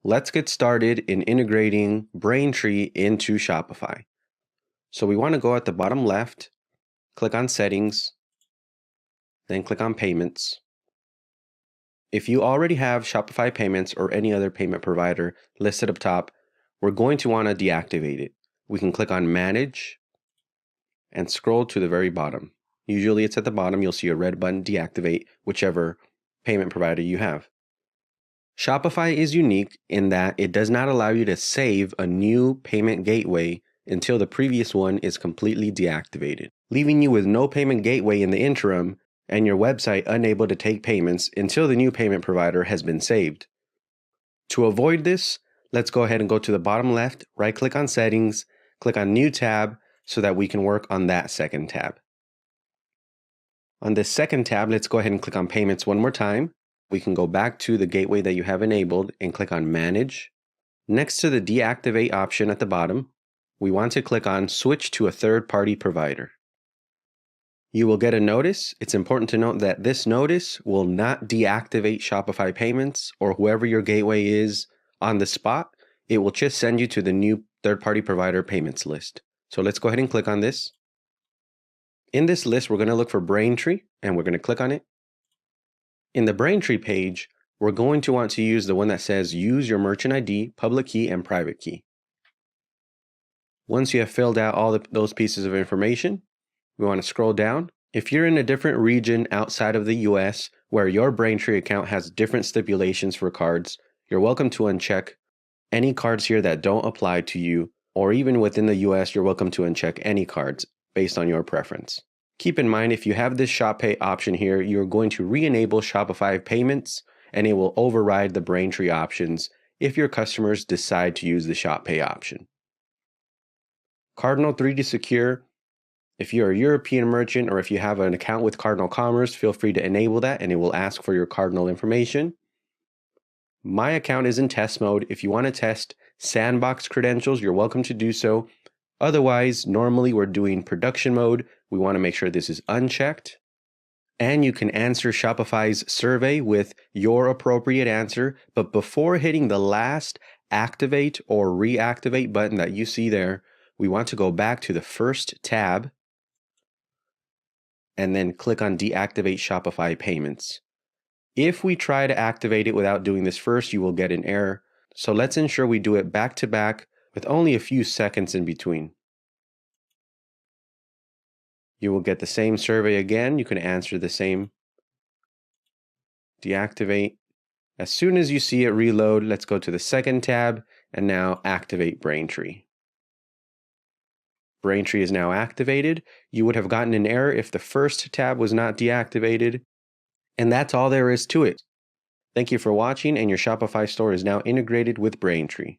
Let's get started in integrating Braintree into Shopify. So we want to go at the bottom left, click on Settings, then click on Payments. If you already have Shopify Payments or any other payment provider listed up top, we're going to want to deactivate it. We can click on Manage and scroll to the very bottom. Usually it's at the bottom, you'll see a red button, Deactivate whichever payment provider you have. Shopify is unique in that it does not allow you to save a new payment gateway until the previous one is completely deactivated, leaving you with no payment gateway in the interim and your website unable to take payments until the new payment provider has been saved. To avoid this, let's go ahead and go to the bottom left, right-click on Settings, click on New tab so that we can work on that second tab. On this second tab, let's go ahead and click on Payments one more time. We can go back to the gateway that you have enabled and click on Manage. Next to the Deactivate option at the bottom, we want to click on Switch to a third-party provider. You will get a notice. It's important to note that this notice will not deactivate Shopify Payments or whoever your gateway is on the spot. It will just send you to the new third-party provider payments list. So let's go ahead and click on this. In this list, we're going to look for Braintree and we're going to click on it. In the Braintree page, we're going to want to use the one that says use your merchant ID, public key, and private key. Once you have filled out all those pieces of information, we want to scroll down. If you're in a different region outside of the US where your Braintree account has different stipulations for cards, you're welcome to uncheck any cards here that don't apply to you, or even within the US, you're welcome to uncheck any cards based on your preference. Keep in mind, if you have this Shop Pay option here, you're going to re-enable Shopify Payments and it will override the Braintree options if your customers decide to use the Shop Pay option. Cardinal 3D Secure, if you're a European merchant or if you have an account with Cardinal Commerce, feel free to enable that and it will ask for your Cardinal information. My account is in test mode. If you want to test sandbox credentials, you're welcome to do so. Otherwise, normally we're doing production mode. We want to make sure this is unchecked. And you can answer Shopify's survey with your appropriate answer. But before hitting the last activate or reactivate button that you see there, we want to go back to the first tab and then click on Deactivate Shopify Payments. If we try to activate it without doing this first, you will get an error. So let's ensure we do it back to back with only a few seconds in between. You will get the same survey again. You can answer the same. Deactivate. As soon as you see it reload, let's go to the second tab and now activate Braintree. Braintree is now activated. You would have gotten an error if the first tab was not deactivated. And that's all there is to it. Thank you for watching, and your Shopify store is now integrated with Braintree.